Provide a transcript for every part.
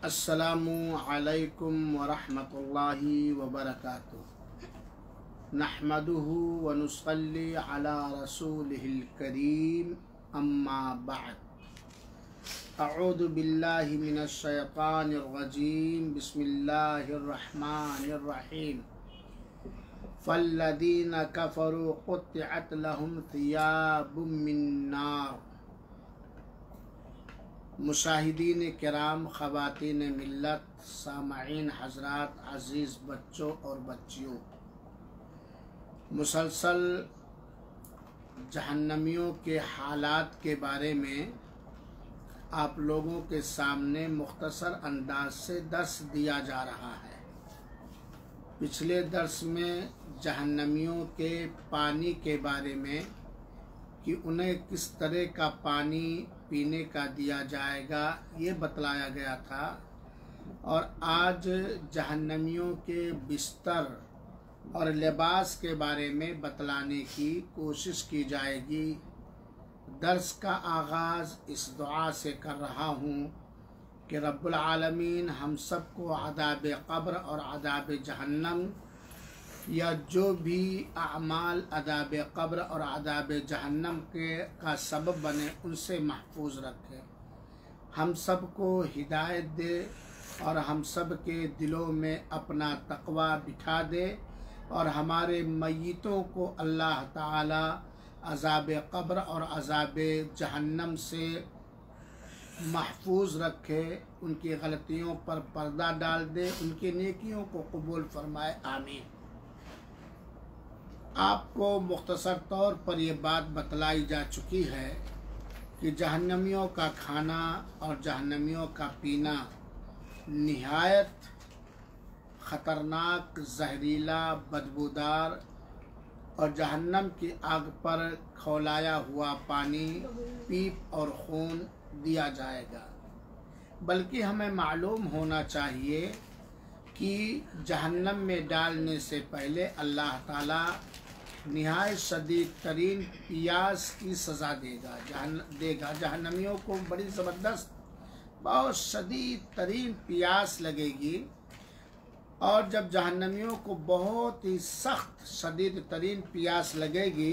अस्सलामु अलैकुम वरहमतुल्लाहि वबरकातुहू। नहमदुहु व नुसल्ली अला रसूलिहिल करीम, अम्मा बअद। अऊज़ु बिल्लाहि मिनश शैतानिर रजीम, बिस्मिल्लाहिर रहमानिर रहीम। फल्लज़ीना कफ़रू क़ुत्तिअत लहुम थियाबुम मिन नार। मुशाहिदीन किराम, ख़वातीन मिल्लत, सामईन हज़रात, अज़ीज़ बच्चों और बच्चियों, मुसलसल जहन्नमियों के हालात के बारे में आप लोगों के सामने मुख्तसर अंदाज से दर्स दिया जा रहा है। पिछले दर्स में जहन्नमियों के पानी के बारे में कि उन्हें किस तरह का पानी पीने का दिया जाएगा ये बतलाया गया था, और आज जहन्नमियों के बिस्तर और लिबास के बारे में बतलाने की कोशिश की जाएगी। दर्स का आगाज़ इस दुआ से कर रहा हूँ कि रब्बुल आलमीन हम सबको अज़ाब क़ब्र और अज़ाब जहन्नम या जो भी अमाल अज़ाब क़ब्र और अज़ाब जहन्नम का सबब बने उनसे महफूज रखे। हम सबको हिदायत दे और हम सब के दिलों में अपना तक़वा बिठा दे, और हमारे मय्यितों को अल्लाह ताला अज़ाब क़ब्र और अज़ाब जहन्नम से महफूज रखे, उनकी गलतियों पर पर्दा डाल दे, उनकी नेकियों को कबूल फरमाए, आमीन। आपको मुख्तसर तौर पर यह बात बतलाई जा चुकी है कि जहन्नमियों का खाना और जहन्नमियों का पीना निहायत ख़तरनाक, जहरीला, बदबूदार और जहन्नम की आग पर खौलाया हुआ पानी, पीप और खून दिया जाएगा। बल्कि हमें मालूम होना चाहिए कि जहन्नम में डालने से पहले अल्लाह ताला निहायत शदीद तरीन प्यास की सज़ा देगा। जहन्नमियों को बड़ी ज़बरदस्त, बहुत शदीद तरीन प्यास लगेगी, और जब जहन्नमियों को बहुत ही सख्त शदीद तरीन प्यास लगेगी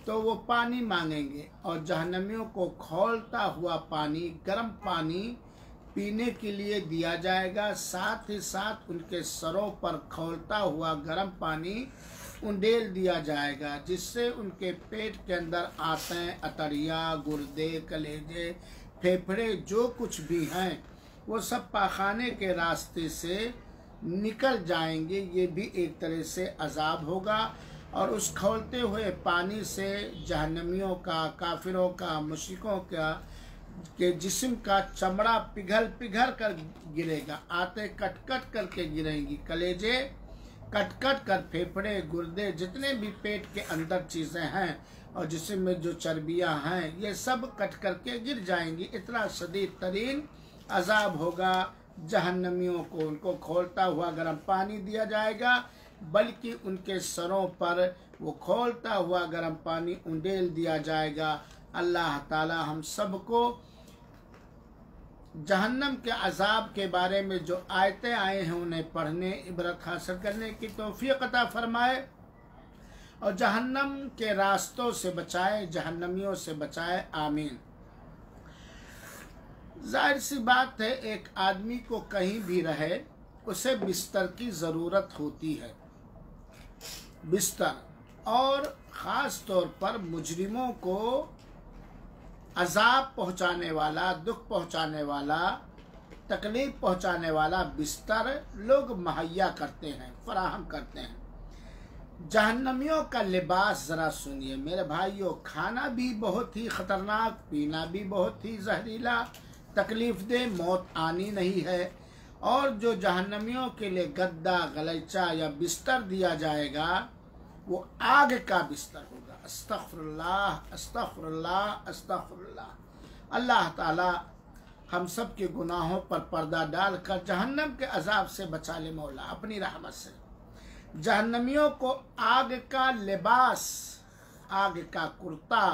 तो वो पानी मांगेंगे, और जहन्नमियों को खौलता हुआ पानी, गर्म पानी पीने के लिए दिया जाएगा। साथ ही साथ उनके सरों पर खौलता हुआ गर्म पानी उंडेल दिया जाएगा, जिससे उनके पेट के अंदर आंतें, अतड़ियाँ, गुर्दे, कलेजे, फेफड़े जो कुछ भी हैं वो सब पाखाने के रास्ते से निकल जाएंगे। ये भी एक तरह से अजाब होगा, और उस खौलते हुए पानी से जहन्नमियों का, काफिरों का, मुश्रिकों का के जिस्म का चमड़ा पिघल कर गिरेगा, आते कट करके गिरेंगी, कलेजे कट कर, फेफड़े, गुर्दे, जितने भी पेट के अंदर चीज़ें हैं और जिस्म में जो चर्बियां हैं ये सब कट करके गिर जाएंगी। इतना शदीद तरीन अजाब होगा जहन्नमियों को। उनको खौलता हुआ गर्म पानी दिया जाएगा, बल्कि उनके सरों पर वो खौलता हुआ गर्म पानी उंडेल दिया जाएगा। अल्लाह ताला हम सबको जहन्नम के अजाब के बारे में जो आयतें आए हैं उन्हें पढ़ने, इबरत हासिल करने की तौफीक अता फरमाए, और जहन्नम के रास्तों से बचाए, जहन्नमियों से बचाए, आमीन। जाहिर सी बात है, एक आदमी को कहीं भी रहे उसे बिस्तर की ज़रूरत होती है। बिस्तर, और ख़ास तौर पर मुजरिमों को अजाब पहुंचाने वाला, दुख पहुंचाने वाला, तकलीफ पहुंचाने वाला बिस्तर लोग मुहैया करते हैं, फराहम करते हैं। जहन्नमियों का लिबास ज़रा सुनिए मेरे भाइयों। खाना भी बहुत ही ख़तरनाक, पीना भी बहुत ही जहरीला, तकलीफ दे, मौत आनी नहीं है। और जो जहन्नमियों के लिए गद्दा, गलीचा या बिस्तर दिया जाएगा वो आग का बिस्तर होगा। अस्तग़फिरुल्लाह, अस्तग़फिरुल्लाह, अस्तग़फिरुल्लाह। अल्लाह ताला हम सब के गुनाहों पर पर्दा डालकर जहन्नम के अजाब से बचा ले मौला अपनी रहमत से। जहन्नमियों को आग का लिबास, आग का कुर्ता,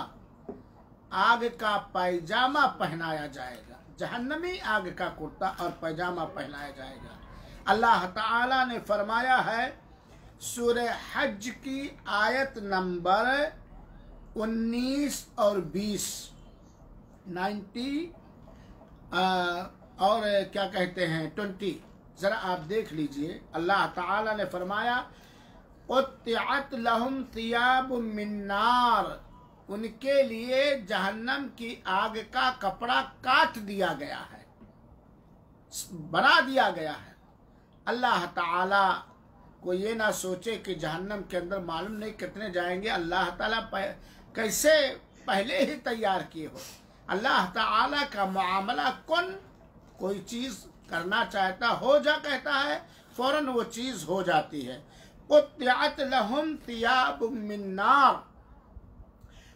आग का पायजामा पहनाया जाएगा। जहन्नमी आग का कुर्ता और पैजामा पहनाया जाएगा। अल्लाह ताला ने फरमाया है सूरह हज की आयत नंबर 19 और 20 90 और क्या कहते हैं 20, जरा आप देख लीजिए। अल्लाह ताला ने फरमाया क़ुत्तिअत लहुम थियाबुम मिन नार, उनके लिए जहन्नम की आग का कपड़ा काट दिया गया है, बना दिया गया है। अल्लाह ताला को ये ना सोचे कि जहन्नम के अंदर मालूम नहीं कितने जाएंगे, अल्लाह ताला कैसे पहले ही तैयार किए हो। अल्लाह ताला का मामला कोई चीज करना चाहता हो जा कहता है फौरन वो चीज हो जाती है। क़ुत्तिअत लहुम थियाबुम मिन नार,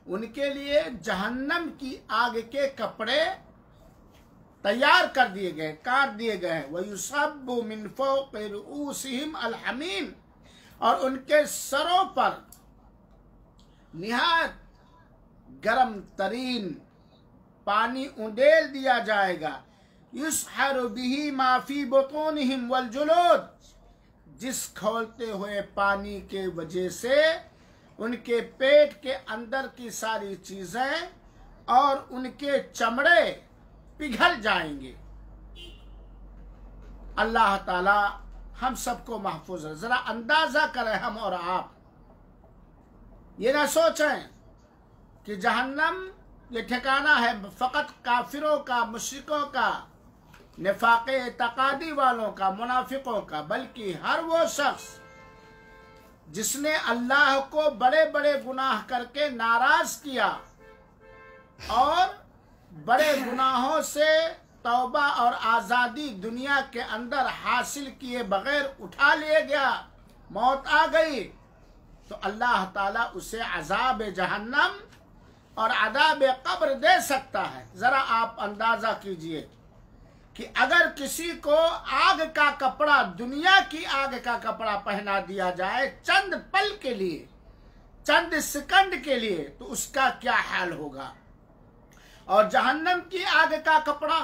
उनके लिए जहन्नम की आग के कपड़े तैयार कर दिए गए, काट दिए गए। वयुसब्बु मिन फ़ौक़ि रुऊसिहिम अल हमीम, और उनके सरों पर निहायत गरम तरीन पानी उंडेल दिया जाएगा। युसहरु बिही मा फी बुतूनिहिम वल जुलूद, जिस खौलते हुए पानी के वजह से उनके पेट के अंदर की सारी चीजें और उनके चमड़े पिघल जाएंगे। अल्लाह ताला हम सबको महफूज है। जरा अंदाजा करें हम और आप, ये ना सोचें कि जहन्नम ये ठिकाना है फकत काफिरों का, मुश्रिकों का, निफाक़े तकादी वालों का, मुनाफिकों का, बल्कि हर वो शख्स जिसने अल्लाह को बड़े बड़े गुनाह करके नाराज किया और बड़े गुनाहों से तौबा और आज़ादी दुनिया के अंदर हासिल किए बगैर उठा लिया गया, मौत आ गई, तो अल्लाह ताला उसे अज़ाब जहन्नम और अज़ाब कब्र दे सकता है। ज़रा आप अंदाज़ा कीजिए कि अगर किसी को आग का कपड़ा, दुनिया की आग का कपड़ा पहना दिया जाए चंद पल के लिए, चंद सेकंड के लिए, तो उसका क्या हाल होगा। और जहन्नम की आग का कपड़ा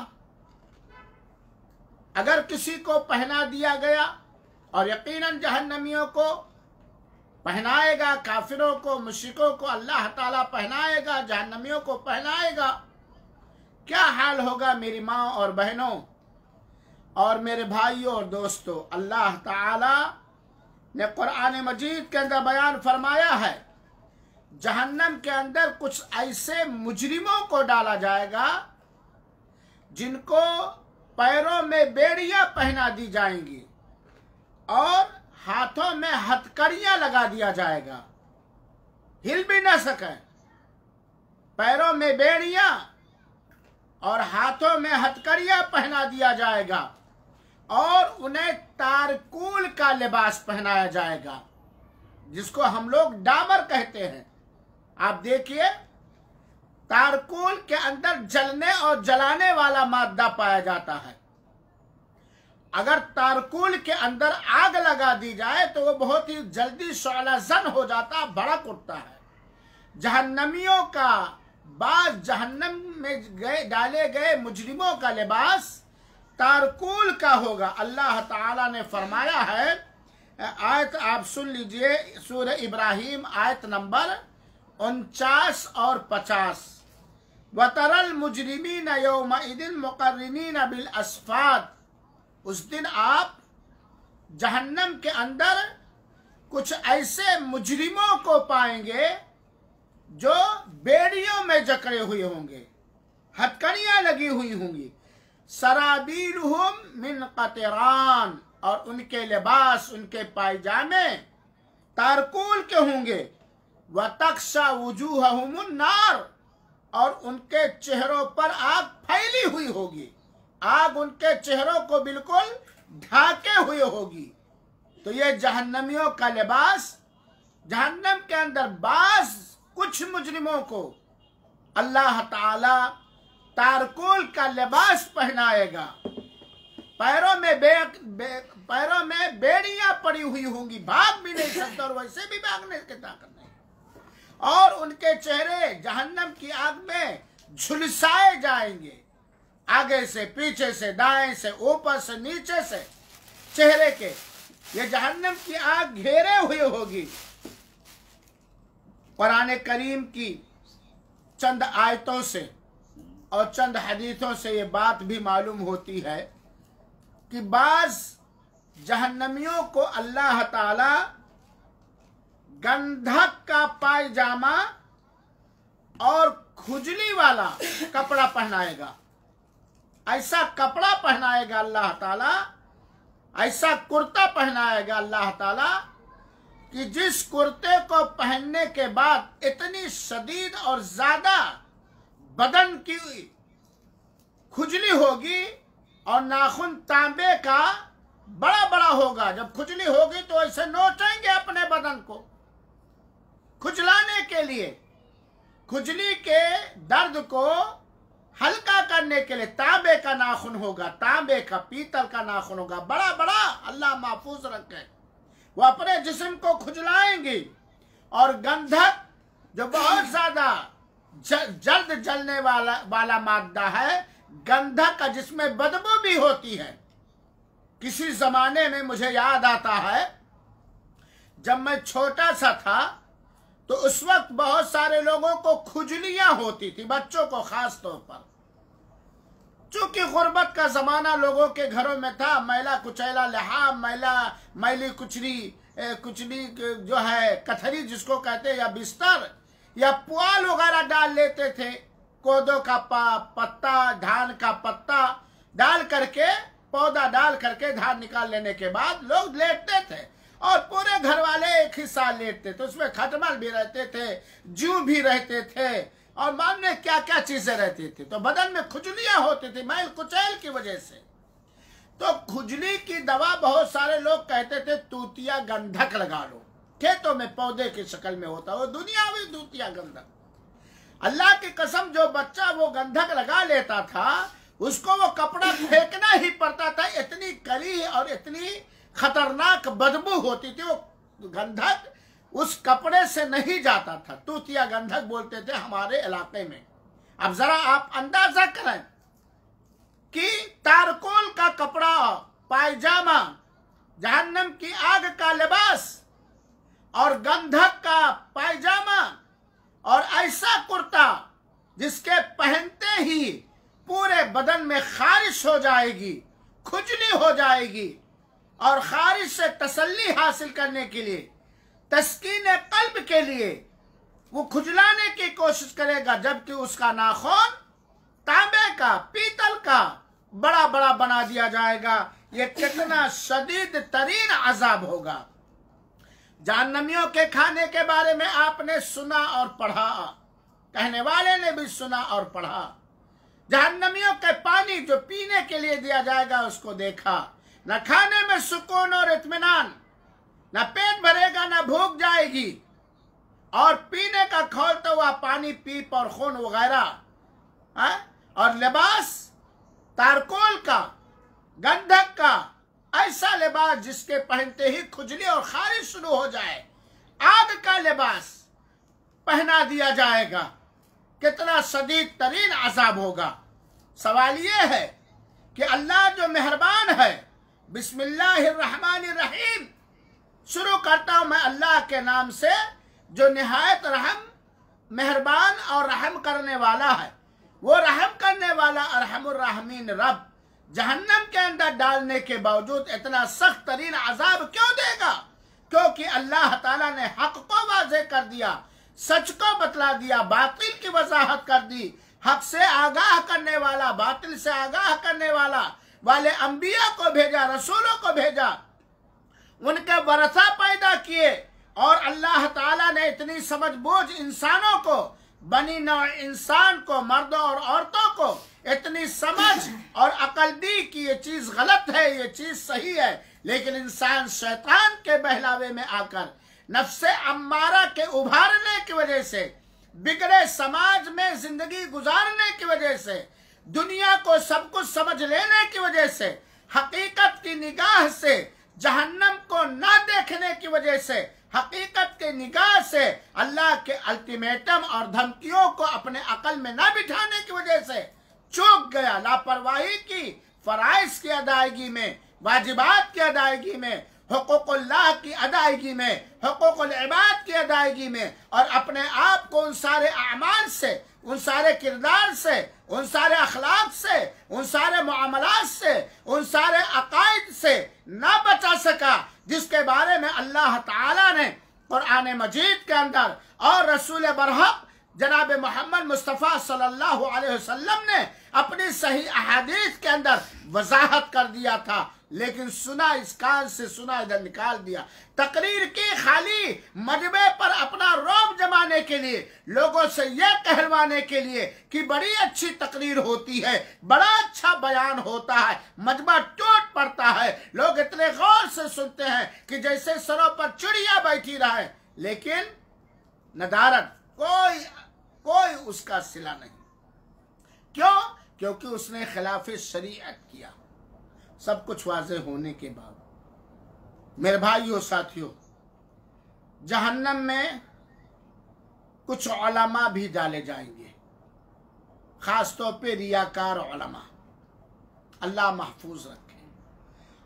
अगर किसी को पहना दिया गया, और यकीनन जहन्नमियों को पहनाएगा, काफिरों को, मुश्रिकों को अल्लाह ताला पहनाएगा, जहन्नमियों को पहनाएगा, क्या हाल होगा मेरी माँ और बहनों और मेरे भाइयों और दोस्तों। अल्लाह ताला ने कुरान मजीद के अंदर बयान फरमाया है जहन्नम के अंदर कुछ ऐसे मुजरिमों को डाला जाएगा जिनको पैरों में बेड़ियां पहना दी जाएंगी और हाथों में हथकड़ियां लगा दिया जाएगा, हिल भी न सके। पैरों में बेड़ियां और हाथों में हथकड़ियां पहना दिया जाएगा और उन्हें तारकुल का लिबास पहनाया जाएगा, जिसको हम लोग डामर कहते हैं। आप देखिए, तारकुल के अंदर जलने और जलाने वाला मादा पाया जाता है। अगर तारकुल के अंदर आग लगा दी जाए तो वो बहुत ही जल्दी शोलाजन हो जाता, भड़क उठता है। जहन्नमियों का बाज, जहन्नम में डाले गए मुजरिमों का लिबास तारकुल का होगा। अल्लाह ताला ने फरमाया है, आयत आप सुन लीजिए, सूरह इब्राहिम आयत नंबर 49 और 50। वतरल मुजरिमीन यौमइदिन मुक़र्रिनीन बिल अस्फ़ाद, उस दिन आप जहन्नम के अंदर कुछ ऐसे मुजरिमों को पाएंगे जो बेड़ियों में जकड़े हुए होंगे, हथकड़ियां लगी हुई होंगी। सराबीलुहुम मिन क़तरान, और उनके लिबास, उनके पायजामे तारकुल के होंगे। व तक्शा वुजूहहुमुन नार, और उनके चेहरों पर आग फैली हुई होगी, आग उनके चेहरों को बिल्कुल ढाके हुए होगी। तो ये जहन्नमियों का लिबास, जहन्नम के अंदर बास कुछ मुजरिमों को अल्लाह ताला तारकुल का लिबास पहनाएगा। पैरों में बेड़ियां पड़ी हुई होंगी, भाग भी नहीं सकते और वैसे भी भागने की ताकत नहीं। और उनके चेहरे जहन्नम की आग में झुलसाए जाएंगे। आगे से, पीछे से, दाएं से, ऊपर से, नीचे से, चेहरे के, ये जहन्नम की आग घेरे हुई होगी। कुरान करीम की चंद आयतों से और चंद हदीसों से ये बात भी मालूम होती है कि बाज जहन्नमियों को अल्लाह ताला गंधक का पायजामा और खुजली वाला कपड़ा पहनाएगा। ऐसा कपड़ा पहनाएगा अल्लाह ताला, ऐसा कुर्ता पहनाएगा अल्लाह ताला कि जिस कुर्ते को पहनने के बाद इतनी शदीद और ज्यादा बदन की खुजली होगी और नाखून तांबे का बड़ा बड़ा होगा। जब खुजली होगी तो ऐसे नोचेंगे अपने बदन को खुजलाने के लिए, खुजली के दर्द को हल्का करने के लिए तांबे का नाखून होगा, तांबे का, पीतल का नाखून होगा, बड़ा बड़ा, अल्लाह महफूज रखे। वो अपने जिस्म को खुजलाएंगे। और गंधक जो बहुत ज्यादा जल्द जलने वाला मादा है, गंधक का जिसमें बदबू भी होती है। किसी जमाने में मुझे याद आता है जब मैं छोटा सा था तो उस वक्त बहुत सारे लोगों को खुजलियां होती थी, बच्चों को खास तौर पर। चूंकि गुर्बत का जमाना लोगों के घरों में था, मैला कुचैला लिहाफ, मैली कुचली जो है कथरी जिसको कहते हैं, या बिस्तर या पुआल वगैरह डाल लेते थे। कोदो का पत्ता, धान का पत्ता डाल करके, पौधा डाल करके धान निकाल लेने के बाद लोग लेटते थे और पूरे घर वाले एक ही साथ लेटते थे। उसमें खटमल भी रहते थे, जू भी रहते थे और मानने क्या क्या चीजें रहती थी। तो बदन में खुजलियां होती थी मैल कुचैल की वजह से। तो खुजली की दवा बहुत सारे लोग कहते थे तूतिया गंधक लगा लो, खेतों में पौधे की शक्ल में होता, वो दुनियावी तूतिया गंधक। अल्लाह की कसम, जो बच्चा वो गंधक लगा लेता था उसको वो कपड़ा फेंकना ही पड़ता था, इतनी कड़ी और इतनी खतरनाक बदबू होती थी। वो गंधक उस कपड़े से नहीं जाता था। तूतिया गंधक बोलते थे हमारे इलाके में। अब जरा आप अंदाजा करें कि तारकोल का कपड़ा, पायजामा, जहन्नम की आग का लिबास और गंधक का पायजामा और ऐसा कुर्ता जिसके पहनते ही पूरे बदन में खारिश हो जाएगी, खुजली हो जाएगी और खारिश से तसल्ली हासिल करने के लिए, तस्कीन कल्ब के लिए वो खुजलाने की कोशिश करेगा, जबकि उसका नाखून तांबे का, पीतल का बड़ा बड़ा बना दिया जाएगा। ये कितना शदीद तरीन अजाब होगा। जहन्नमियों के खाने के बारे में आपने सुना और पढ़ा, कहने वाले ने भी सुना और पढ़ा। जहन्नमियों के पानी जो पीने के लिए दिया जाएगा उसको देखा। न खाने में सुकून और इत्मीनान, न पेट भरेगा, न भूख जाएगी। और पीने का खौलता हुआ पानी, पीप और खून वगैरह, और लिबास तारकोल का, गंधक का, ऐसा लिबास जिसके पहनते ही खुजली और खारिश शुरू हो जाए, आग का लिबास पहना दिया जाएगा। कितना शदीद तरीन अजाब होगा। सवाल ये है कि अल्लाह जो मेहरबान है, बिस्मिल्लाहिर्रहमानिर्रहीम शुरू करता हूं मैं अल्लाह के नाम से, जो निहायत रहम, मेहरबान और रहम करने वाला है। वो रहम करने वाला अरहमुर्राहिमीन रब जहन्नम के अंदर डालने के बावजूद इतना सख्त तरीन अजाब क्यों देगा? क्योंकि अल्लाह ताला ने हक को वाज़ेह कर दिया, सच को बतला दिया, बातिल की वजाहत कर दी। हक से आगाह करने वाला, बातिल से आगाह करने वाले अंबिया को भेजा, रसूलों को भेजा, उनके वरसा पैदा किए। और अल्लाह ताला ने इतनी समझबूझ इंसानों को, बनी नौ इंसान को, मर्दों और औरतों को इतनी समझ और अकल दी कि ये चीज गलत है, ये चीज सही है। लेकिन इंसान शैतान के बहलावे में आकर, नफ्से अम्मारा के उभारने की वजह से, बिगड़े समाज में जिंदगी गुजारने की वजह से, दुनिया को सब कुछ समझ लेने की वजह से, हकीकत की निगाह से जहन्नम को ना देखने की वजह से, हकीकत के निगाह से अल्लाह के अल्टीमेटम और धमकियों को अपने अकल में ना बिठाने की वजह से चूक गया, लापरवाही की फराइज की अदायगी में, वाजिबात की अदायगी में, हुकूकुल्लाह की अदायगी में, हुकूकुल इबाद की अदायगी में, और अपने आप को उन सारे अमाल से, उन सारे किरदार से, उन सारे अखलाक से, उन सारे मुआमलात से, उन सारे अकायद से ना बचा सका जिसके बारे में अल्लाह ताला ने कुरान मजीद के अंदर और रसूल बरहक जनाब मोहम्मद मुस्तफ़ा सल्लल्लाहु अलैहि वसल्लम ने अपनी सही अहादीस के अंदर वजाहत कर दिया था। लेकिन सुना इस कान से, सुना इधर निकाल दिया। तकरीर की खाली मजबे पर अपना रौब जमाने के लिए, लोगों से यह कहलवाने के लिए कि बड़ी अच्छी तकरीर होती है, बड़ा अच्छा बयान होता है, मजबा टूट पड़ता है, लोग इतने गौर से सुनते हैं कि जैसे सरों पर चिड़िया बैठी रहे, लेकिन नदारत कोई उसका सिला नहीं। क्यों? क्योंकि उसने खिलाफ शरीयत किया। सब कुछ वाज़े होने के बाद मेरे भाइयों साथियों, जहन्नम में कुछ उलमा भी डाले जाएंगे, खास तौर पे रियाकार उलमा, अल्लाह महफूज रखे।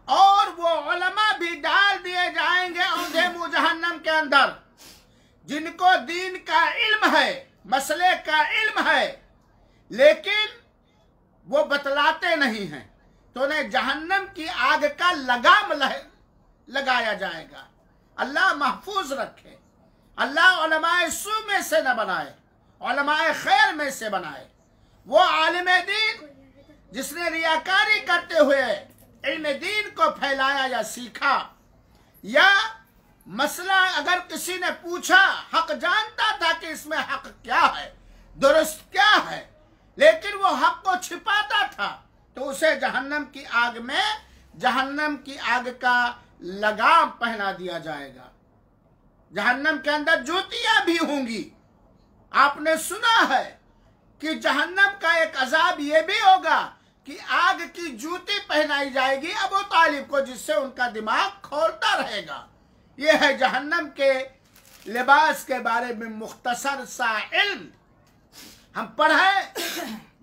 और वो उलमा भी डाल दिए जाएंगे औंधे मुँह जहन्नम के अंदर, जिनको दीन का इल्म है, मसले का इल्म है, लेकिन वो बतलाते नहीं हैं, तो उन्हें जहन्नम की आग का लगाम लगाया जाएगा। अल्लाह महफूज रखे। अल्लाह उलमाए सू में से न बनाए, उलमाए खैर में से बनाए। वो आलिम दीन जिसने रियाकारी करते हुए इल्म दीन को फैलाया या सीखा, या मसला अगर किसी ने पूछा, हक जानता था कि इसमें हक क्या है, दुरुस्त क्या है, लेकिन वो हक को छिपाता था, तो उसे जहन्नम की आग में, जहन्नम की आग का लगाम पहना दिया जाएगा। जहन्नम के अंदर जूतियां भी होंगी। आपने सुना है कि जहन्नम का एक अजाब ये भी होगा कि आग की जूती पहनाई जाएगी अबू तालिब को, जिससे उनका दिमाग खोलता रहेगा। यह है जहन्नम के लिबास के बारे में मुख्तसर सा इल्म। हम पढ़ें,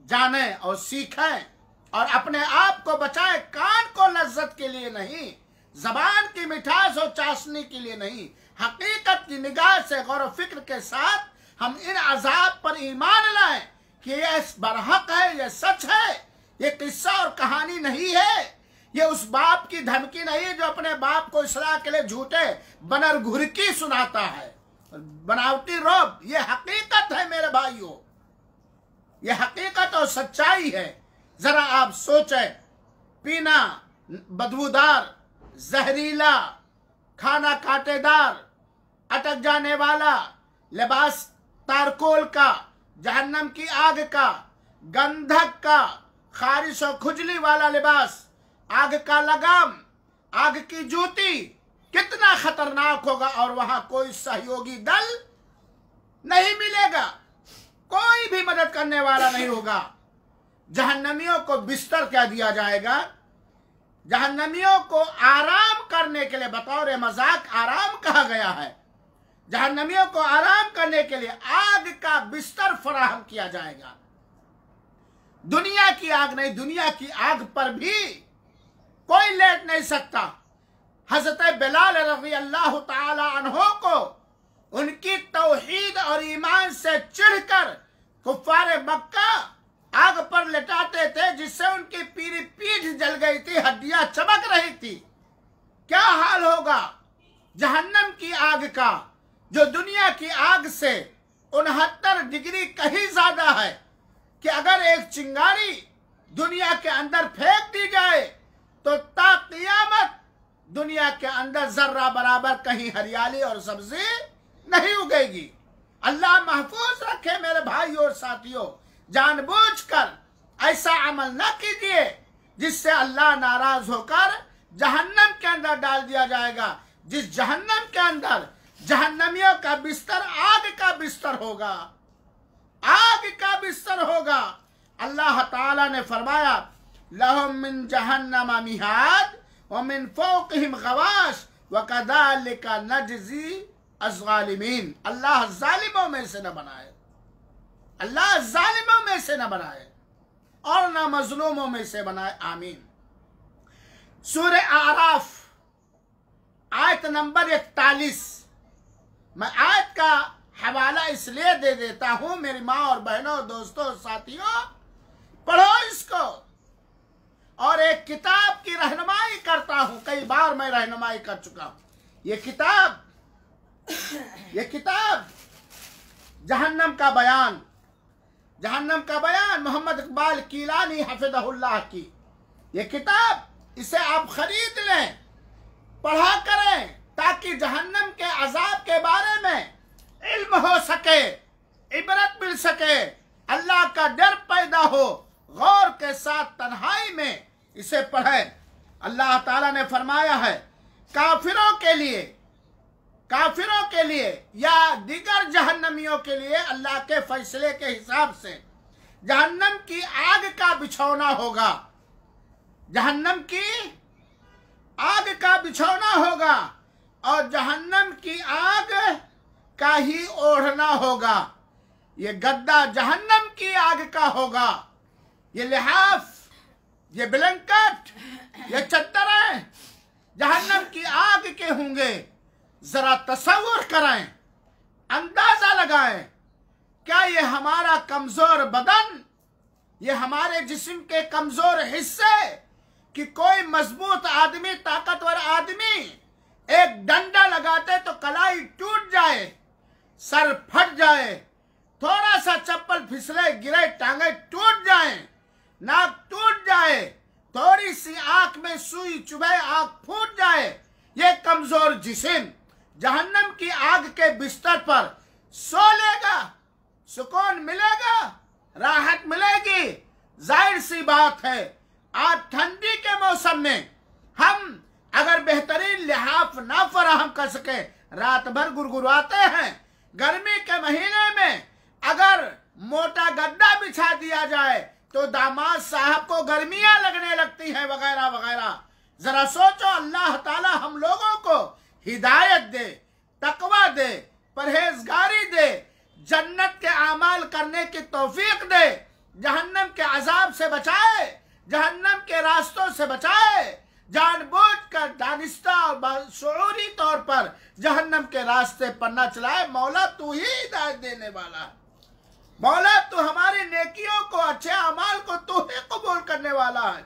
जानें और सीखें और अपने आप को बचाएं। कान को लज्जत के लिए नहीं, जबान की मिठास और चाशनी के लिए नहीं, हकीकत की निगाह से गौर व फिक्र के साथ हम इन अजाब पर ईमान लाएं कि यह बरहक है, यह सच है, ये किस्सा और कहानी नहीं है, ये उस बाप की धमकी नहीं जो अपने बाप को इसलाह के लिए झूठे बनर घुरकी सुनाता है, बनावटी रौब। ये हकीकत है मेरे भाइयों, ये हकीकत और सच्चाई है। जरा आप सोचें, पीना बदबूदार, जहरीला, खाना कांटेदार, अटक जाने वाला, लिबास तारकोल का, जहन्नम की आग का, गंधक का, खारिश और खुजली वाला लिबास, आग का लगाम, आग की जूती, कितना खतरनाक होगा। और वहां कोई सहयोगी दल नहीं मिलेगा, कोई भी मदद करने वाला नहीं होगा। जहन्नमियों को बिस्तर क्या दिया जाएगा? जहन्नमियों को आराम करने के लिए, बतौर मजाक आराम कहा गया है, जहन्नमियों को आराम करने के लिए आग का बिस्तर फराहम किया जाएगा। दुनिया की आग नहीं, दुनिया की आग पर भी कोई लेट नहीं सकता। हजरत बिलाल रज़ी अल्लाह ताला अन्हो को उनकी तौहीद और ईमान से चिढ़कर कुफ्फारे मक्का आग पर लेटाते थे, जिससे उनकी पीरी पीठ जल गई थी, हड्डियां चमक रही थी। क्या हाल होगा जहन्नम की आग का, जो दुनिया की आग से 69 डिग्री कहीं ज्यादा है, कि अगर एक चिंगारी दुनिया के अंदर फेंक दी जाए तो ता क़ियामत दुनिया के अंदर जर्रा बराबर कहीं हरियाली और सब्जी नहीं उगेगी। अल्लाह महफूज रखे मेरे भाइयों और साथियों। जानबूझकर ऐसा अमल न कीजिए जिससे अल्लाह नाराज होकर जहन्नम के अंदर डाल दिया जाएगा। जिस जहन्नम के अंदर जहन्नमियों का बिस्तर आग का बिस्तर होगा, आग का बिस्तर होगा। अल्लाह ताला ने फरमाया, लहुम मिन जहन्नम मिहाद व मिन फौक़िहिम गवाश व कज़ालिका नजज़ी अज़्ज़ालिमीन। अल्लाह जालिमों में से न बनाए, अल्लाह जालिमों में से न बनाए। और ना मजलूमों में से बनाए, आमीन। सूरह आराफ आयत नंबर 41। मैं आयत का हवाला इसलिए दे देता हूं मेरी माँ और बहनों, दोस्तों, साथियों, पढ़ो इसको। और एक किताब की रहनुमाई करता हूं, कई बार मैं रहनुमाई कर चुका हूं। ये किताब जहन्नम का बयान मोहम्मद इकबाल कीलानी हफिज़हुल्लाह की ये किताब, इसे आप खरीद लें, पढ़ा करें, ताकि जहन्नम के अजाब के बारे में इल्म हो सके, इबरत मिल सके, अल्लाह का डर पैदा हो। गौर के साथ तन्हाई में इसे पढ़ें। अल्लाह ताला ने फरमाया है, काफिरों के लिए या दीगर जहन्नमियों के लिए अल्लाह के फैसले के हिसाब से जहन्नम की आग का बिछौना होगा, जहन्नम की आग का बिछौना होगा, और जहन्नम की आग का ही ओढ़ना होगा। ये गद्दा जहन्नम की आग का होगा, ये लिहाफ, ये ब्लैंकेट, ये चद्दरें जहन्नम की आग के होंगे। जरा तसव्वुर करें, अंदाजा लगाएं, क्या ये हमारा कमजोर बदन, ये हमारे जिस्म के कमजोर हिस्से, कि कोई मजबूत आदमी, ताकतवर आदमी एक डंडा लगाते तो कलाई टूट जाए, सर फट जाए, थोड़ा सा चप्पल फिसले गिरे टांगे टूट जाए, नाक टूट जाए, थोड़ी सी आंख में सुई चुभे आंख फूट जाए, ये कमजोर जिस्म जहन्नम की आग के बिस्तर पर सो लेगा, सुकून मिलेगा, राहत मिलेगी। जाहिर सी बात है, आज ठंडी के मौसम में हम अगर बेहतरीन लिहाफ ना फराहम कर सके, रात भर गुरगुराते हैं। गर्मी के महीने में अगर मोटा गद्दा बिछा दिया जाए तो दामाद साहब को गर्मियां लगने लगती हैं, वगैरह वगैरह। जरा सोचो, अल्लाह ताला हम लोगों को हिदायत दे, तकवा दे, परहेजगारी दे, जन्नत के आमाल करने की तौफीक दे, जहन्नम के अजाब से बचाए, जहन्नम के रास्तों से बचाए, जानबूझकर दानिस्ता और शऊरी तौर पर जहन्नम के रास्ते पर न चलाए। मौला तू ही हिदायत देने वाला है, मौला तू हमारी नेकियों को, अच्छे अमाल को तू ही कबूल करने वाला है।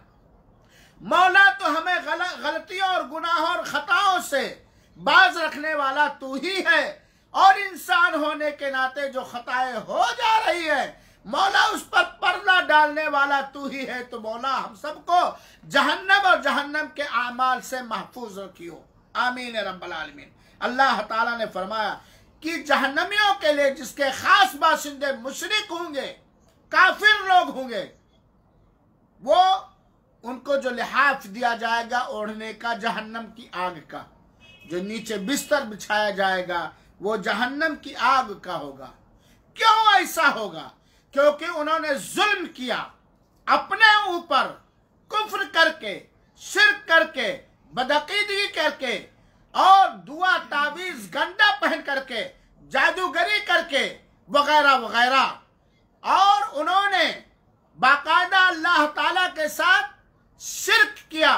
मौला तो हमें गलतियों और गुनाहों और खताओं से बाज रखने वाला तू ही है, और इंसान होने के नाते जो खताएं हो जा रही है, मौला उस पर पर्दा डालने वाला तू ही है। तो मौला हम सबको जहन्नम और जहन्नम के आमाल से महफूज रखियो, आमीन रब्बल आलमीन। अल्लाह ताला ने फरमाया कि जहन्नमियों के लिए, जिसके खास बाशिंदे मुशरिक होंगे, काफिर लोग होंगे, वो उनको जो लिहाफ दिया जाएगा ओढ़ने का, जहन्नम की आग का, जो नीचे बिस्तर बिछाया जाएगा वो जहन्नम की आग का होगा। क्यों ऐसा होगा? क्योंकि उन्होंने जुल्म किया, अपने ऊपर कुफ्र करके, शिर्क करके, बदअकीदगी करके, और दुआ तावीज गंदा पहन करके, जादूगरी करके, वगैरह वगैरह। और उन्होंने बाकायदा अल्लाह ताला के साथ शिर्क किया,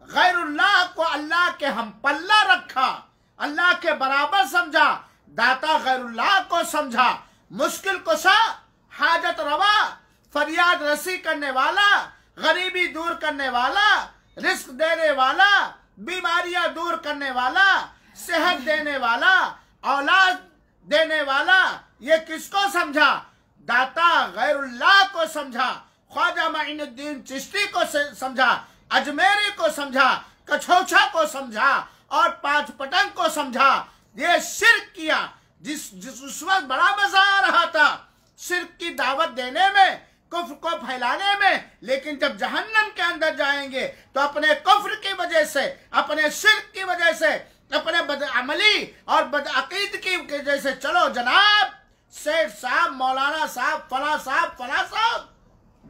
गैरुल्लाह को अल्लाह के हम पल्ला रखा, अल्लाह के बराबर समझा, दाता गैरुल्लाह को समझा, मुश्किल कुशा, हाजत रवा, फरियाद रसी करने वाला, गरीबी दूर करने वाला, रिस्क देने वाला, बीमारियां दूर करने वाला, सेहत देने वाला, औलाद देने वाला, ये किसको समझा? दाता गैरुल्लाह को समझा, ख्वाजा माइनुद्दीन चिश्ती को समझा, अजमेरी को समझा, कछौछा को समझा, और पांच पटंग को समझा। ये शिर्क किया, जिस उस वक्त बड़ा मजा आ रहा था शिर्क की दावत देने में, कुफ्र को फैलाने में। लेकिन जब जहन्नम के अंदर जाएंगे तो अपने कुफ्र की वजह से, अपने शिर्क की वजह से, अपने बदअमली और बदअकीदगी की वजह से, चलो जनाब सेठ साहब, मौलाना साहब, फला साहब, फला साहब,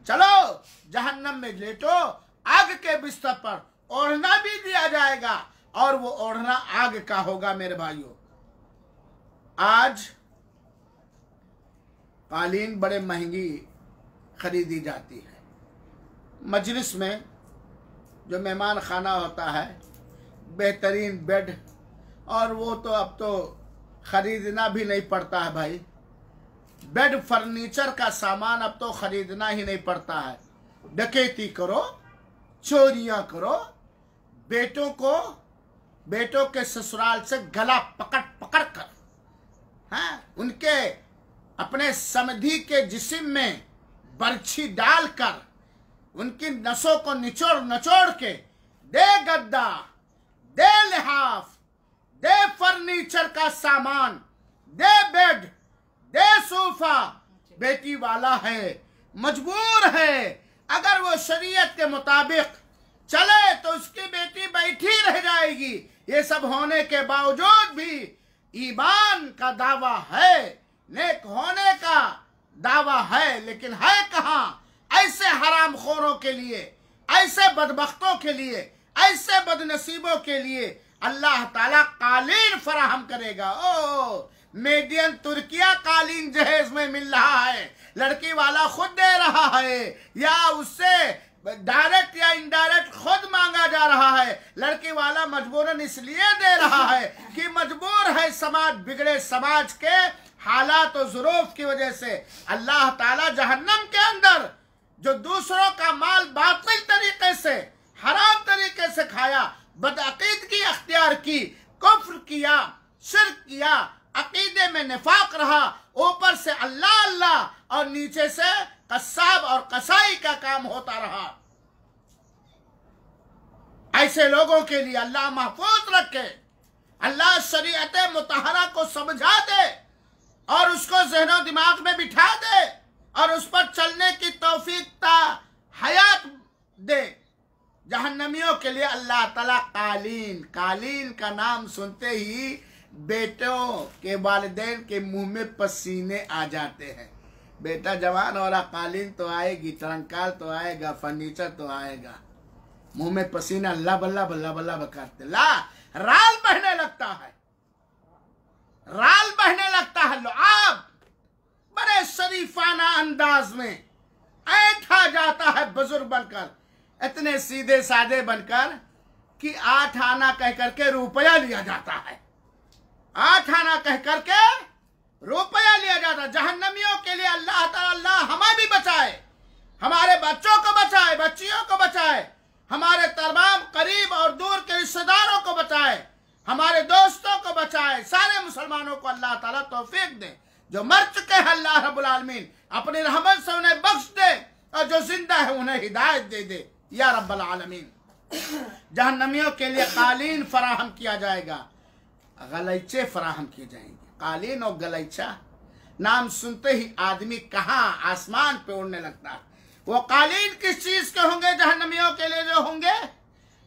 चलो जहन्नम में लेटो, आग के बिस्तर पर ओढ़ना भी दिया जाएगा, और वो ओढ़ना आग का होगा। मेरे भाइयों, आज कालीन बड़े महंगी खरीदी जाती है, मजलिस में जो मेहमान खाना होता है, बेहतरीन बेड, और वो तो अब तो ख़रीदना भी नहीं पड़ता है भाई। बेड फर्नीचर का सामान अब तो ख़रीदना ही नहीं पड़ता है। डकैती करो, चोरियां करो, बेटों के ससुराल से गला पकड़ पकड़ कर, हाँ, उनके अपने समधी के जिस्म में बर्छी डालकर उनकी नसों को निचोड़ नचोड़ के दे गद्दा, दे लिहाफ, दे फर्नीचर का सामान, दे बेड, दे सोफा। बेटी वाला है, मजबूर है, अगर वो शरीयत के मुताबिक चले तो उसकी बेटी बैठी रह जाएगी। ये सब होने के बावजूद भी ईमान का दावा है, नेक होने का दावा है, लेकिन है कहाँ? ऐसे हरामखोरों के लिए, ऐसे बदबख्तों के लिए, ऐसे बदनसीबों के लिए अल्लाह ताला कालीन फराहम करेगा। ओ मेडियन तुर्किया कालीन जहेज में मिल रहा है, लड़की वाला खुद दे रहा है या उससे डायरेक्ट या इनडायरेक्ट खुद मांगा जा रहा है। लड़की वाला मजबूरन इसलिए दे रहा है कि मजबूर है, समाज बिगड़े समाज के हालात और ज़ुरूफ की वजह से। अल्लाह ताला जहन्नम के अंदर जो दूसरों का माल बातिल तरीके से, हराम तरीके से खाया, बदअकीदगी अख्तियार की, कुफ्र किया, शिर्क किया, अकीदे में निफाक रहा, ऊपर से अल्लाह अल्लाह और नीचे से कस्साब और कसाई का काम होता रहा। ऐसे लोगों के लिए अल्लाह महफूज रखे, अल्लाह शरीयत मुतहरा को समझा दे और उसको ज़हनो दिमाग में बिठा दे और उस पर चलने की तौफीक हयात दे। जहन्नमियों के लिए अल्लाह ताला कालीन, कालीन का नाम सुनते ही बेटों के वालिदैन के मुंह में पसीने आ जाते हैं। बेटा जवान हो रहा, कालीन तो आएगी, टरंकाल तो आएगा, फर्नीचर तो आएगा, मुंह में पसीना लब लब लब लब करते, राल बहने लगता है, राल बहने लगता है। आप बड़े शरीफाना अंदाज में ऐठा जाता है बुजुर्ग बनकर, इतने सीधे साधे बनकर कि 8 आना कह करके रुपया लिया जाता है, 8 आना कह करके रुपया लिया जाता है। जहन्नमियों के लिए अल्लाह ताला हमें भी बचाए, हमारे बच्चों को बचाए, बच्चियों को बचाए, हमारे तमाम करीब और दूर के रिश्तेदारों को बचाए, हमारे दोस्तों को बचाए, सारे मुसलमानों को अल्लाह ताला तौफीक दे। जो मर चुके हैं अल्लाह रब्बुल आलमीन अपनी रहमत से उन्हें बख्श दे, और जो जिंदा है उन्हें हिदायत दे दे या रब्बुल आलमीन। जहन्नमियों के लिए कालीन फराहम किया जाएगा, गलीचे फराहम किए जाएंगे। कालीन और गलीचा नाम सुनते ही आदमी कहाँ आसमान पे उड़ने लगता है। वो कालीन किस चीज के होंगे? जहन्नमियों के लिए जो होंगे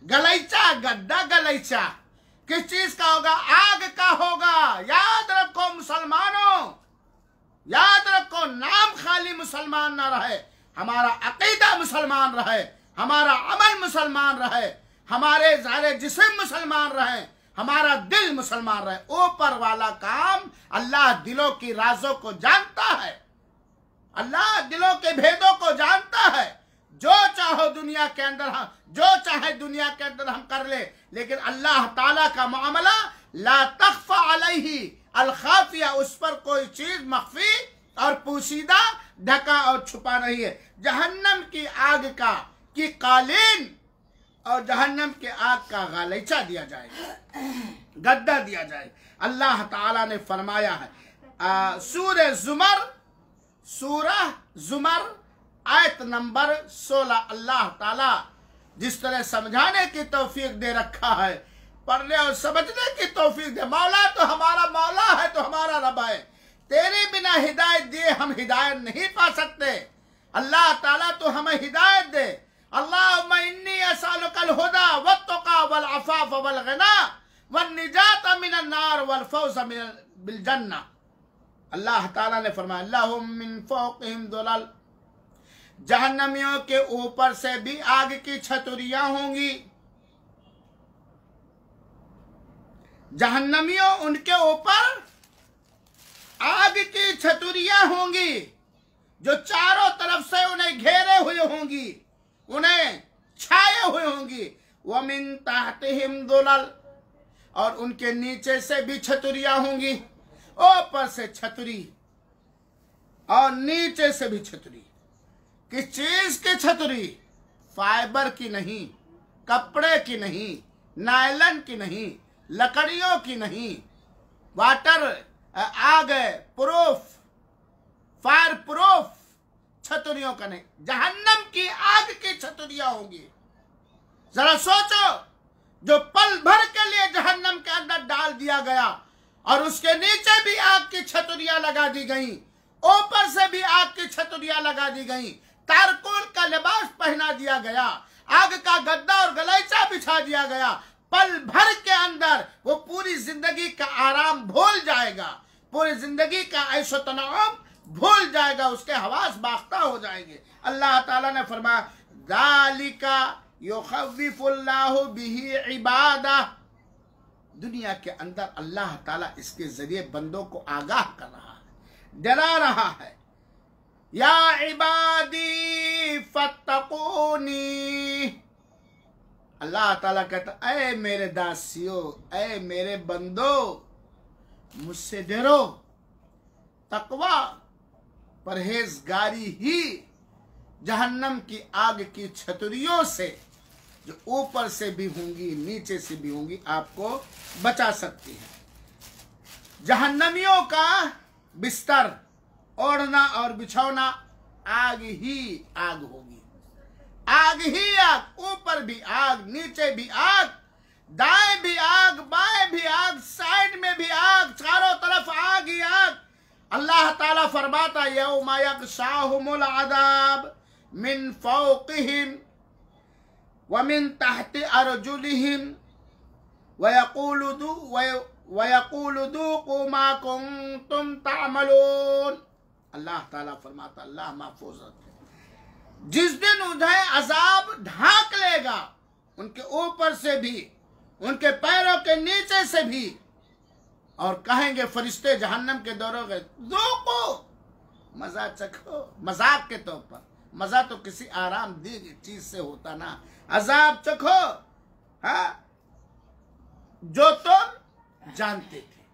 गलीचा, गद्दा गलीचा किस चीज का होगा? आग का होगा। याद रखो मुसलमानों, याद रखो, नाम खाली मुसलमान ना रहे, हमारा अकीदा मुसलमान रहे, हमारा अमल मुसलमान रहे, हमारे ज़ाहिर जिस्म मुसलमान रहे, हमारा दिल मुसलमान रहे। ऊपर वाला काम, अल्लाह दिलों की राजों को जानता है, अल्लाह दिलों के भेदों को जानता है। जो चाहो दुनिया के अंदर हम, जो चाहे दुनिया के अंदर हम कर ले, लेकिन अल्लाह ताला का मामला ला तख्फा अलैहि अल खाफिया, उस पर कोई चीज मख्फी और पोशीदा, ढका और छुपा नहीं है। जहन्नम की आग का की कालीन और जहन्नम के आग का गालीचा दिया जाएगा, गद्दा दिया जाएगा। अल्लाह ताला ने फरमाया है सूरह जुमर आयत नंबर 16, अल्लाह ताला जिस तरह समझाने की तौफीक दे रखा है, पढ़ने और समझने की तौफीक दे। मौला तो हमारा मौला है, तो हमारा रब है, तेरे बिना हिदायत दिए हम हिदायत नहीं पा सकते। अल्लाह ताला तो हमें हिदायत दे। अल्लाहुम्मा इन्नी असअलुकल हुदा वत्तुका वल अफ़ाफ़ वल गिना वन निजात मिनन नार वल फौज़ बिल जन्नह। अल्लाह ताला ने फरमाया लहुम मिन फ़ौक़िहिम दुलल, जहन्नमियों के ऊपर से भी आग की छतरियां होंगी। जहन्नमियों उनके ऊपर आग की छतरियां होंगी जो चारों तरफ से उन्हें घेरे हुए होंगी। उन्हें छाए हुए होंगी। वमिन ताहतिहिम दुलल, और उनके नीचे से भी छतरियां होंगी, ऊपर से छतरी और नीचे से भी छतरी। किस चीज की छतरी? फाइबर की नहीं, कपड़े की नहीं, नायलन की नहीं, लकड़ियों की नहीं, वाटर आग प्रूफ, फायर प्रूफ छतरियों का नहीं, जहन्नम की आग की छतरियां होंगी। जरा सोचो, जो पल भर के लिए जहन्नम के अंदर डाल दिया गया और उसके नीचे भी आग की छतरियां लगा दी गई, ऊपर से भी आग की छतरियां लगा दी गई, तारकोल का लिबास पहना दिया गया, आग का गद्दा और गलीचा बिछा दिया गया। पल भर के अंदर वो पूरी जिंदगी का आराम भूल जाएगा, पूरी जिंदगी का ऐशो तनाव भूल जाएगा, उसके हवास बाख्ता हो जाएंगे। अल्लाह ताला ने फरमाया, ज़ालिका युखव्विफुल्लाहु बिही इबादा। दुनिया के अंदर अल्लाह ताला इसके जरिए बंदों को आगाह कर रहा है, डरा रहा है। या इबादी फत्तकूनी, अल्लाह ताला कहता, ऐ मेरे दासियों, ऐ मेरे बंदो, मुझसे डरो। तकवा, परहेजगारी ही जहन्नम की आग की छतरियों से, जो ऊपर से भी होंगी नीचे से भी होंगी, आपको बचा सकती है। जहन्नमियों का बिस्तर, ओढ़ना और बिछौना आग ही आग होगी, आग ही आग, ऊपर भी आग, नीचे भी आग, दाएं भी आग, बाएं भी आग, साइड में भी आग, चारों तरफ आग ही आग। अल्लाह ताला फरमाता, यौमा यग़शाहुमुल अज़ाब मिन फ़ौक़िहिम व मिन तहति अर्जुलिहिम वयक़ूलु ज़ूक़ू मा कुन्तुम तअमलून। अल्लाह ताला फरमाता, अल्लाह महफूज रखे, जिस दिन उन्हें अजाब ढांक लेगा, उनके ऊपर से भी, उनके पैरों के नीचे से भी, और कहेंगे फरिश्ते जहन्नम के दौरों, ज़ूक़ू, मजा चखो। मजाक के तौर पर, मजा तो किसी आराम दी चीज से होता ना, अजाब चखो, हाँ, जो तुम जानते थे।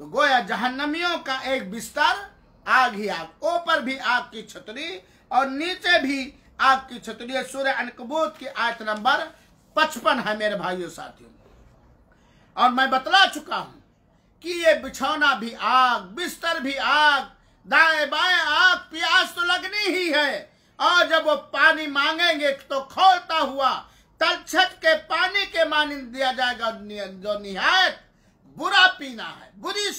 तो गोया जहन्नमियों का एक बिस्तर आग ही आग, ऊपर भी आग की छतरी और नीचे भी आग की छतरी। सूरह अनकबूत की आयत नंबर 55 है मेरे भाइयों साथियों। और मैं बतला चुका हूं कि ये बिछौना भी आग, बिस्तर भी आग, दाएं बाएं आग, प्यास तो लगनी ही है। और जब वो पानी मांगेंगे तो खोलता हुआ तलछट के पानी के मानिंद दिया जाएगा, जो निहायत बुरा पीना है, बुरी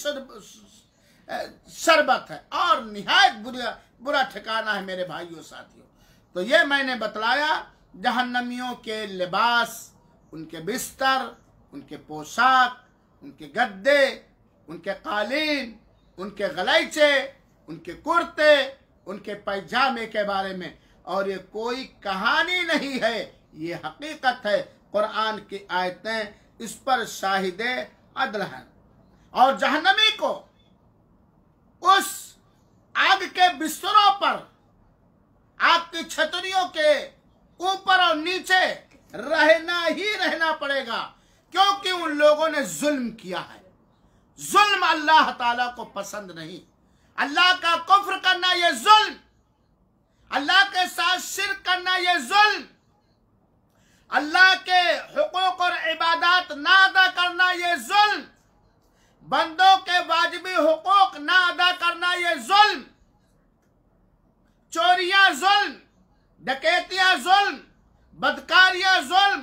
शरबत है और निहायत बुरा ठिकाना है मेरे भाइयों साथियों। तो ये मैंने बतलाया जहन्नमियों के लिबास, उनके बिस्तर, उनके पोशाक, उनके गद्दे, उनके कालीन, उनके गलीचे, उनके कुर्ते, उनके पैजामे के बारे में। और ये कोई कहानी नहीं है, ये हकीकत है। कुरान की आयतें इस पर शाहिदे अदल हैं। और जहन्नमी को उस आग के बिस्तरों पर, आग की छतरियों के ऊपर और नीचे रहना ही रहना पड़ेगा, क्योंकि उन लोगों ने जुल्म किया है। जुल्म अल्लाह ताला को पसंद नहीं। अल्लाह का कुफ्र करना ये जुल्म, अल्लाह के साथ शिर्क करना ये जुल्म, अल्लाह के हुकूक और इबादत ना अदा करना ये जुल्म, बंदों के वाजिबी हुकूक ना अदा करना ये जुल्म, चोरियां जुल्म, डकैतियां जुल्म, बदकारियां जुल्म,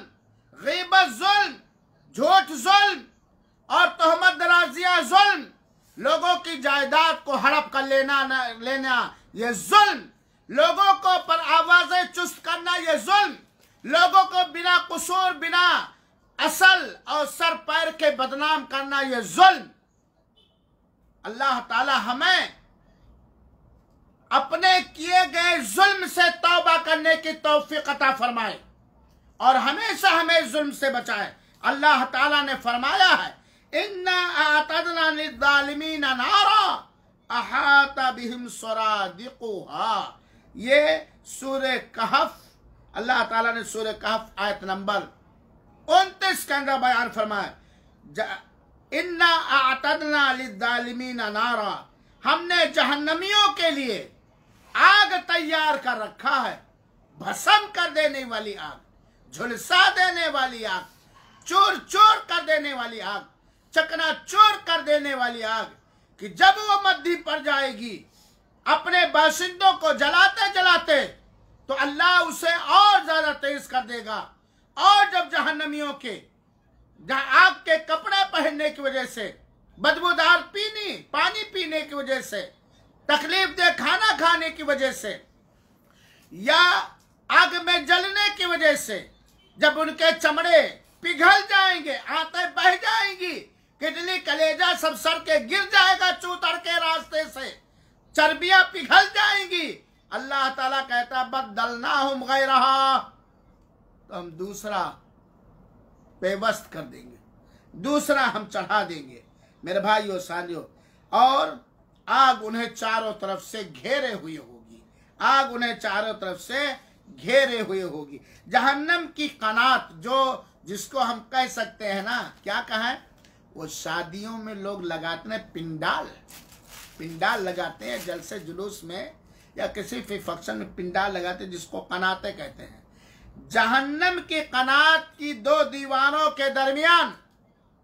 गीबत जुल्म, झूठ जुल्म और तोहमत दराजियां जुल्म, लोगों की जायदाद को हड़प कर लेना ये जुल्म, लोगों को पर आवाजें चुस्त करना ये जुल्म, लोगों को बिना कसूर, बिना असल और सर पैर के बदनाम करना ये जुल्म। अल्लाह ताला हमें अपने किए गए जुल्म से तौबा करने की तौफीक अता फरमाए और हमेशा हमें जुल्म से बचाए। अल्लाह ताला ने फरमाया है, इन्ना आतदना लिज़्ज़ालिमीना नारा अहाता बिहिम सुरादिकुहा। ये सूरह कहफ अल्लाह ताला ने सूरह कहफ आयत नंबर 29 के अंदर बयान फरमाया, इन्ना आतदना लिज़्ज़ालिमीना नारा, हमने जहन्नमियों के लिए आग तैयार कर रखा है, भस्म कर देने वाली आग, झुलसा देने वाली आग, चूर चूर कर देने वाली आग, चकनाचूर कर देने वाली आग, कि जब वो मद्दी पर जाएगी अपने बाशिंदों को जलाते जलाते तो अल्लाह उसे और ज्यादा तेज कर देगा। और जब जहन्नमियों के आग के कपड़े पहनने की वजह से, बदबूदार पानी पीने की वजह से, तकलीफ दे खाना खाने की वजह से, या आग में जलने की वजह से जब उनके चमड़े पिघल जाएंगे, आंतें बह जाएंगी, किडनी कलेजा सब सर के गिर जाएगा, चूतर के रास्ते से चर्बियां पिघल जाएंगी, अल्लाह ताला कहता बदलनाहुम गैरहा, तो हम दूसरा बेबस्त कर देंगे, दूसरा हम चढ़ा देंगे। मेरे भाइयों साथियों, और आग उन्हें चारों तरफ से घेरे हुए होगी, आग उन्हें चारों तरफ से घेरे हुए होगी। जहन्नम की कनात, जो जिसको हम कह सकते हैं ना, क्या कहें, वो शादियों में लोग लगाते हैं पिंडाल लगाते हैं, जलसे जुलूस में या किसी भी फंक्शन में पिंडाल लगाते हैं, जिसको कनाते कहते हैं। जहन्नम की कनात की 2 दीवारों के दरमियान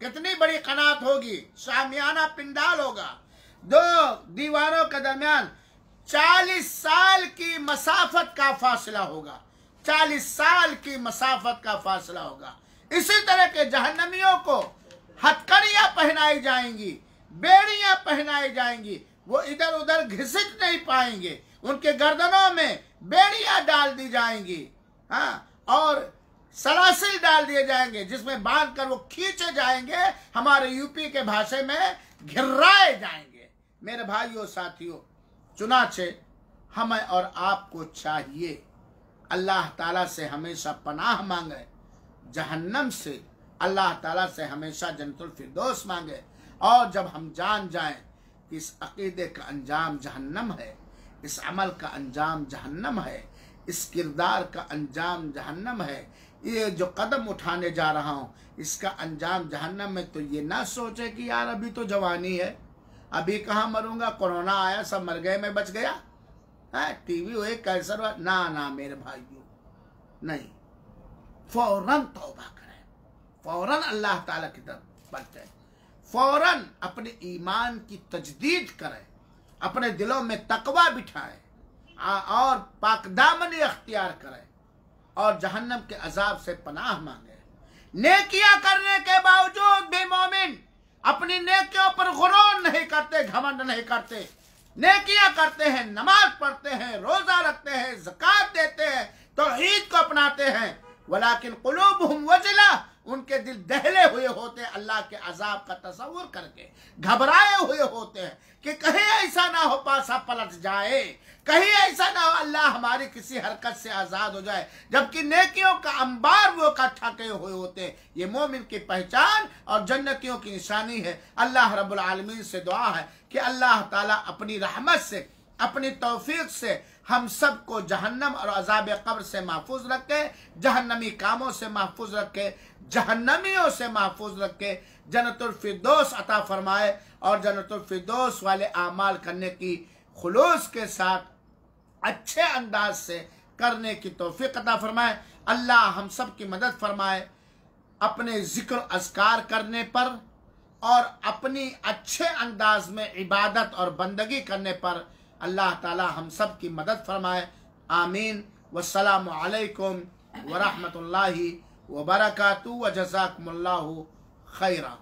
कितनी बड़ी कनात होगी, शामियाना पिंडाल होगा, 2 दीवारों के दरमियान 40 साल की मसाफत का फासला होगा, 40 साल की मसाफत का फासला होगा। इसी तरह के जहन्नमियों को हथकड़ियां पहनाई जाएंगी, बेड़ियां पहनाई जाएंगी, वो इधर उधर घिसट नहीं पाएंगे, उनके गर्दनों में बेड़ियां डाल दी जाएंगी, हाँ, और सलासिल डाल दिए जाएंगे, जिसमें बांध कर वो खींचे जाएंगे, हमारे यूपी के भाषा में घिर्राए जाएंगे। मेरे भाइयों साथियों, चुनाचे हमें और आपको चाहिए अल्लाह ताला से हमेशा पनाह मांगे, जहन्नम से अल्लाह ताला से हमेशा जन्नतुल फिरदौस मांगे। और जब हम जान जाएं कि इस अकीदे का अंजाम जहन्नम है, इस अमल का अंजाम जहन्नम है, इस किरदार का अंजाम जहन्नम है, ये जो कदम उठाने जा रहा हूँ इसका अंजाम जहन्नम में, तो ये ना सोचे कि यार अभी तो जवानी है, अभी कहाँ मरूंगा, कोरोना आया सब मर गए मैं बच गया, है टीवी हुए कैंसर हुआ, ना मेरे भाइयों, नहीं, फौरन तौबा करें, फौरन अल्लाह ताला की तरफ बढ़ते, फौरन अपने ईमान की तजदीद करें, अपने दिलों में तकवा बिठाएं और पाकदामनी अख्तियार करें और जहन्नम के अजाब से पनाह मांगे। नेकियां करने के बावजूद भी मोमिन अपनी नेकियों पर गुरूर नहीं करते, घमंड नहीं करते, नेकियां करते हैं, नमाज पढ़ते हैं, रोजा रखते हैं, ज़कात देते हैं, तौहीद को अपनाते हैं, वलाकिन कुलूबुहुम वजला, उनके दिल दहले हुए होते हैं अल्लाह के अजाब का तसव्वुर करके, घबराए हुए होते हैं कि कहीं ऐसा ना हो पासा पलट जाए, कहीं ऐसा ना हो अल्लाह हमारी किसी हरकत से आज़ाद हो जाए, जबकि नेकियों का अंबार वो इकट्ठा किए हुए होते हैं। ये मोमिन की पहचान और जन्नतियों की निशानी है। अल्लाह रब्बुल आलमीन से दुआ है कि अल्लाह ताला अपनी रहमत से, अपनी तौफीक से हम सबको जहन्नम और अज़ाब कब्र से महफूज रखे, जहन्नमी कामों से महफूज रखे, जहन्नमियों से महफूज रखे, जन्नतुल फिरदौस अता फरमाए और जन्नतुल फिरदौस वाले आमाल करने की खुलूस के साथ अच्छे अंदाज से करने की तौफीक अता फरमाए। अल्लाह हम सब की मदद फरमाए अपने जिक्र अज़कार करने पर और अपनी अच्छे अंदाज में इबादत और बंदगी करने पर। अल्लाह ताला हम सब की मदद फरमाए। आमीन। वस्सलामु अलैकुम व रहमतुल्लाहि व बरकातुहू व जज़ाकुमुल्लाहु खैरा।